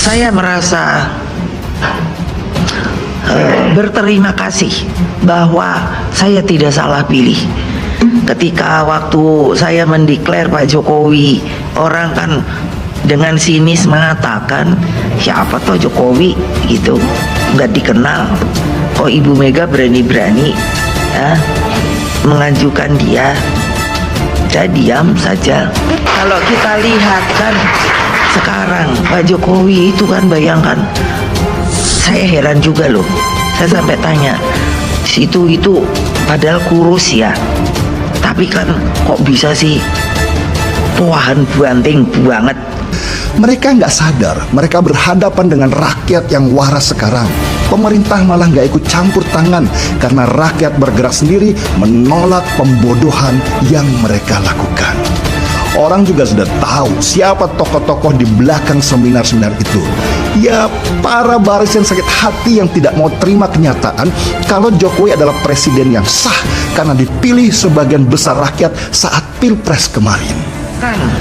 Saya merasa berterima kasih bahwa saya tidak salah pilih. Ketika waktu saya mendeklar Pak Jokowi, orang kan dengan sinis mengatakan siapa toh Jokowi gitu, nggak dikenal. Kok Ibu Mega berani-berani ya, mengajukan dia? Saya diam saja. Kalau kita lihat kan sekarang Pak Jokowi itu kan, bayangkan, saya heran juga loh. Saya sampai tanya, itu padahal kurus ya, tapi kan kok bisa sih tuahan banting banget. Mereka nggak sadar, mereka berhadapan dengan rakyat yang waras sekarang. Pemerintah malah nggak ikut campur tangan karena rakyat bergerak sendiri menolak pembodohan yang mereka lakukan. Orang juga sudah tahu siapa tokoh-tokoh di belakang seminar-seminar itu. Ya, para barisan sakit hati yang tidak mau terima kenyataan kalau Jokowi adalah presiden yang sah karena dipilih sebagian besar rakyat saat Pilpres kemarin.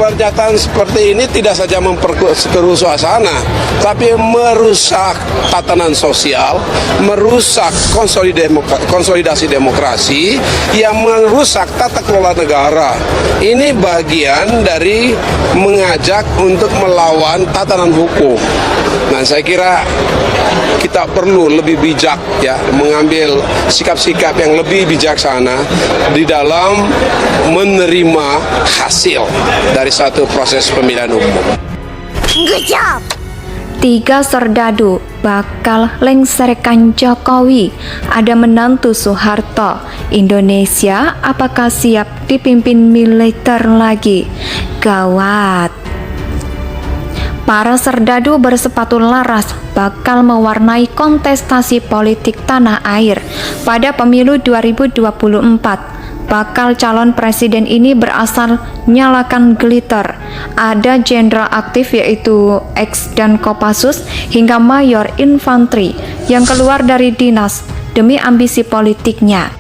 Pernyataan seperti ini tidak saja memperkeruh suasana, tapi merusak tatanan sosial, merusak konsolidasi demokrasi, yang merusak tata kelola negara. Ini bagian dari mengajak untuk melawan tatanan hukum. Nah, saya kira kita perlu lebih bijak ya, mengambil sikap-sikap yang lebih bijaksana di dalam menerima hasil dari satu proses pemilihan umum. Good job. 3 serdadu bakal lengserkan Jokowi. Ada menantu Soeharto. Indonesia apakah siap dipimpin militer lagi? Gawat. Para serdadu bersepatu laras bakal mewarnai kontestasi politik tanah air pada pemilu 2024. Bakal calon presiden ini berasal nyalakan glitter. Ada jenderal aktif yaitu ex dan Kopassus hingga mayor infanteri yang keluar dari dinas demi ambisi politiknya.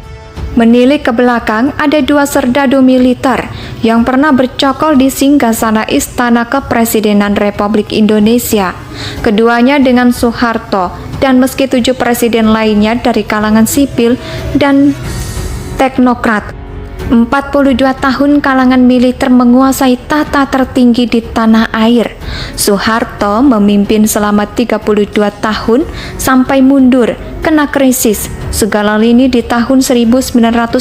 Menilik ke belakang, ada 2 serdadu militer yang pernah bercokol di singgasana Istana Kepresidenan Republik Indonesia. Keduanya dengan Soeharto, dan meski 7 presiden lainnya dari kalangan sipil dan teknokrat. 42 tahun kalangan militer menguasai tahta tertinggi di tanah air. Soeharto memimpin selama 32 tahun sampai mundur, kena krisis segala lini di tahun 1958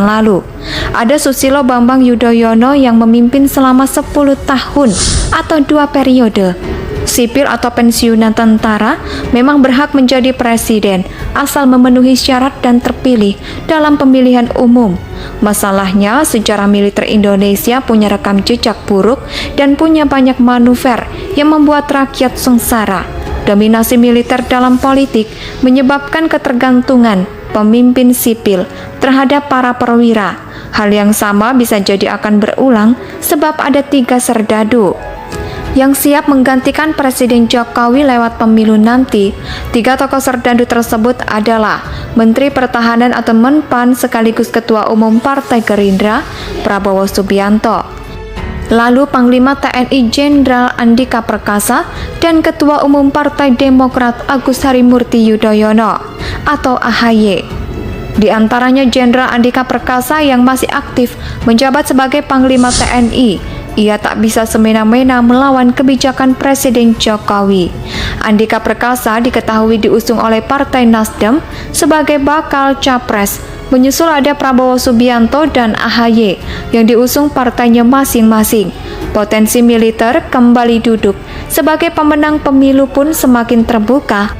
lalu. Ada Susilo Bambang Yudhoyono yang memimpin selama 10 tahun atau 2 periode. Sipil atau pensiunan tentara memang berhak menjadi presiden asal memenuhi syarat dan terpilih dalam pemilihan umum. Masalahnya, sejarah militer Indonesia punya rekam jejak buruk dan punya banyak manuver yang membuat rakyat sengsara. Dominasi militer dalam politik menyebabkan ketergantungan pemimpin sipil terhadap para perwira. Hal yang sama bisa jadi akan berulang sebab ada 3 serdadu yang siap menggantikan Presiden Jokowi lewat pemilu nanti. 3 tokoh serdadu tersebut adalah Menteri Pertahanan atau Menpan sekaligus Ketua Umum Partai Gerindra, Prabowo Subianto. Lalu Panglima TNI Jenderal Andika Perkasa dan Ketua Umum Partai Demokrat Agus Harimurti Yudhoyono atau AHY. Di antaranya Jenderal Andika Perkasa yang masih aktif menjabat sebagai Panglima TNI. Ia tak bisa semena-mena melawan kebijakan Presiden Jokowi. Andika Perkasa diketahui diusung oleh Partai Nasdem sebagai bakal capres. Menyusul ada Prabowo Subianto dan AHY yang diusung partainya masing-masing. Potensi militer kembali duduk sebagai pemenang pemilu pun semakin terbuka.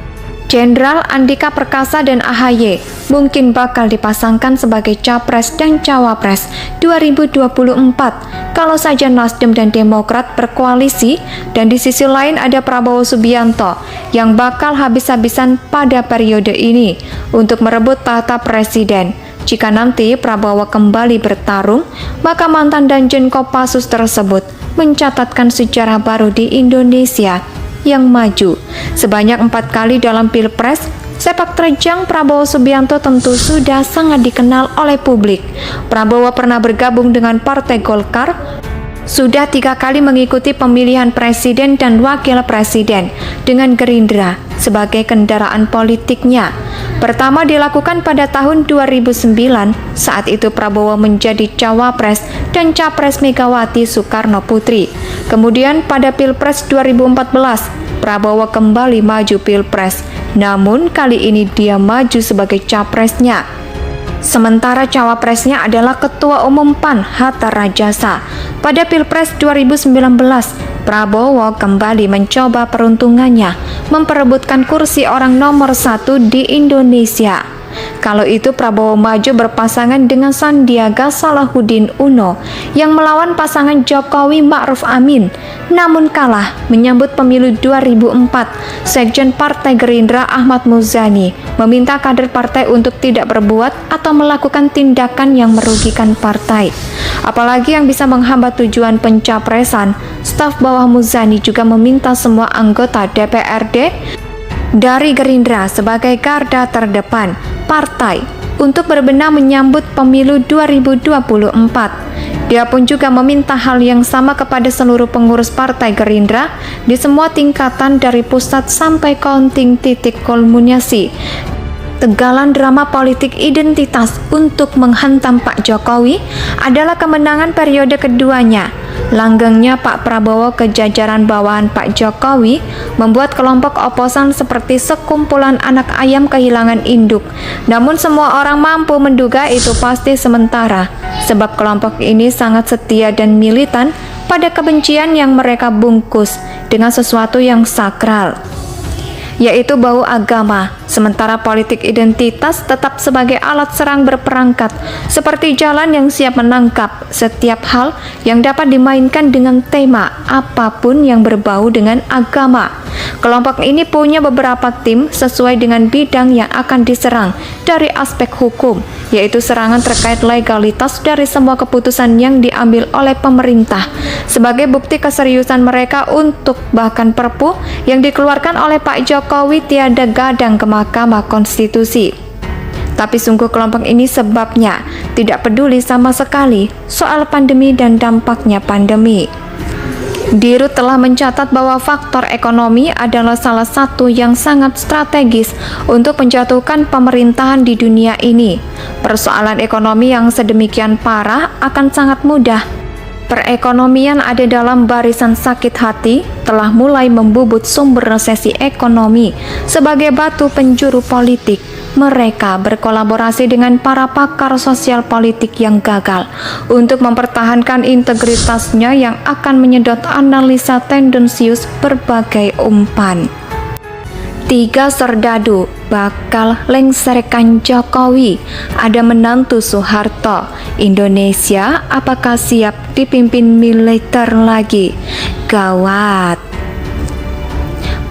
Jenderal Andika Perkasa dan AHY mungkin bakal dipasangkan sebagai capres dan cawapres 2024 kalau saja Nasdem dan Demokrat berkoalisi, dan di sisi lain ada Prabowo Subianto yang bakal habis-habisan pada periode ini untuk merebut tahta presiden. Jika nanti Prabowo kembali bertarung, maka mantan Danjen Kopassus tersebut mencatatkan sejarah baru di Indonesia yang maju. Sebanyak 4 kali dalam Pilpres, sepak terjang Prabowo Subianto tentu sudah sangat dikenal oleh publik. Prabowo pernah bergabung dengan Partai Golkar, sudah 3 kali mengikuti pemilihan presiden dan wakil presiden dengan Gerindra sebagai kendaraan politiknya. Pertama dilakukan pada tahun 2009, saat itu Prabowo menjadi cawapres dan capres Megawati Soekarno Putri. Kemudian pada Pilpres 2014, Prabowo kembali maju Pilpres, namun kali ini dia maju sebagai capresnya. Sementara cawapresnya adalah Ketua Umum PAN Hatta Rajasa. Pada Pilpres 2019, Prabowo kembali mencoba peruntungannya memperebutkan kursi orang nomor 1 di Indonesia. Kalau itu Prabowo maju berpasangan dengan Sandiaga Salahuddin Uno yang melawan pasangan Jokowi Ma'ruf Amin, namun kalah menyambut pemilu 2004. Sekjen Partai Gerindra Ahmad Muzani meminta kader partai untuk tidak berbuat atau melakukan tindakan yang merugikan partai, apalagi yang bisa menghambat tujuan pencapresan. Staf bawah Muzani juga meminta semua anggota DPRD dari Gerindra sebagai garda terdepan partai untuk berbenah menyambut pemilu 2024. Dia pun juga meminta hal yang sama kepada seluruh pengurus Partai Gerindra di semua tingkatan dari pusat sampai counting titik kulminasi. Tegalan drama politik identitas untuk menghantam Pak Jokowi adalah kemenangan periode keduanya. Langgengnya Pak Prabowo ke jajaran bawahan Pak Jokowi membuat kelompok oposan seperti sekumpulan anak ayam kehilangan induk. Namun semua orang mampu menduga itu pasti sementara, sebab kelompok ini sangat setia dan militan pada kebencian yang mereka bungkus dengan sesuatu yang sakral, yaitu bau agama. Sementara politik identitas tetap sebagai alat serang berperangkat, seperti jalan yang siap menangkap setiap hal yang dapat dimainkan dengan tema apapun yang berbau dengan agama. Kelompok ini punya beberapa tim sesuai dengan bidang yang akan diserang dari aspek hukum, yaitu serangan terkait legalitas dari semua keputusan yang diambil oleh pemerintah, sebagai bukti keseriusan mereka untuk bahkan Perpu yang dikeluarkan oleh Pak Jokowi tiada gadang ke Mahkamah Konstitusi. Tapi sungguh kelompok ini sebabnya tidak peduli sama sekali soal pandemi dan dampaknya pandemi. Dirut telah mencatat bahwa faktor ekonomi adalah salah satu yang sangat strategis untuk menjatuhkan pemerintahan di dunia ini. Persoalan ekonomi yang sedemikian parah akan sangat mudah. Perekonomian ada dalam barisan sakit hati, telah mulai membubut sumber resesi ekonomi. Sebagai batu penjuru politik, mereka berkolaborasi dengan para pakar sosial politik yang gagal untuk mempertahankan integritasnya yang akan menyedot analisa tendensius berbagai umpan. 3 serdadu bakal lengserkan Jokowi. Ada menantu Soeharto. Indonesia apakah siap dipimpin militer lagi? Gawat.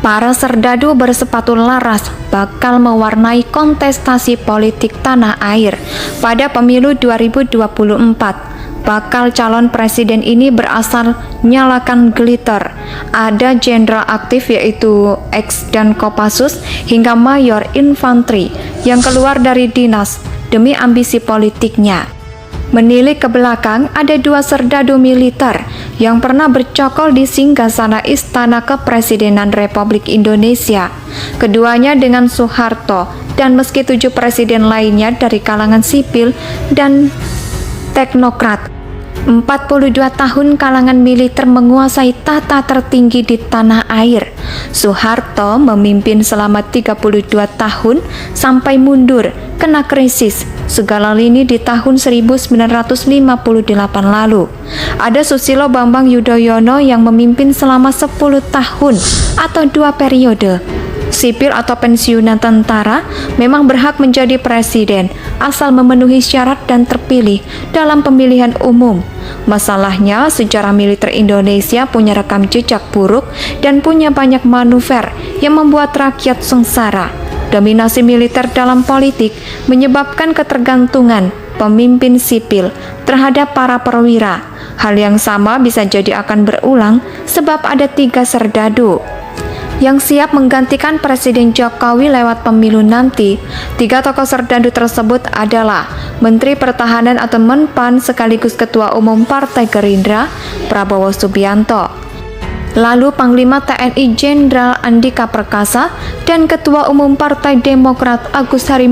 Para serdadu bersepatu laras bakal mewarnai kontestasi politik tanah air pada pemilu 2024. Bakal calon presiden ini berasal nyalakan glitter. Ada jenderal aktif yaitu Ex dan Kopassus hingga mayor infanteri yang keluar dari dinas demi ambisi politiknya. Menilik ke belakang, ada 2 serdadu militer yang pernah bercokol di singgasana Istana Kepresidenan Republik Indonesia. Keduanya dengan Soeharto, dan meski 7 presiden lainnya dari kalangan sipil dan teknokrat. 42 tahun kalangan militer menguasai tata tertinggi di tanah air. Soeharto memimpin selama 32 tahun sampai mundur, kena krisis segala lini di tahun 1958 lalu. Ada Susilo Bambang Yudhoyono yang memimpin selama 10 tahun atau 2 periode. Sipil atau pensiunan tentara memang berhak menjadi presiden asal memenuhi syarat dan terpilih dalam pemilihan umum. Masalahnya, sejarah militer Indonesia punya rekam jejak buruk dan punya banyak manuver yang membuat rakyat sengsara. Dominasi militer dalam politik menyebabkan ketergantungan pemimpin sipil terhadap para perwira. Hal yang sama bisa jadi akan berulang sebab ada 3 serdadu. yang siap menggantikan Presiden Jokowi lewat pemilu nanti. 3 tokoh serdadu tersebut adalah Menteri Pertahanan atau Menpan sekaligus Ketua Umum Partai Gerindra, Prabowo Subianto. Lalu Panglima TNI Jenderal Andika Perkasa dan Ketua Umum Partai Demokrat Agus Harimurti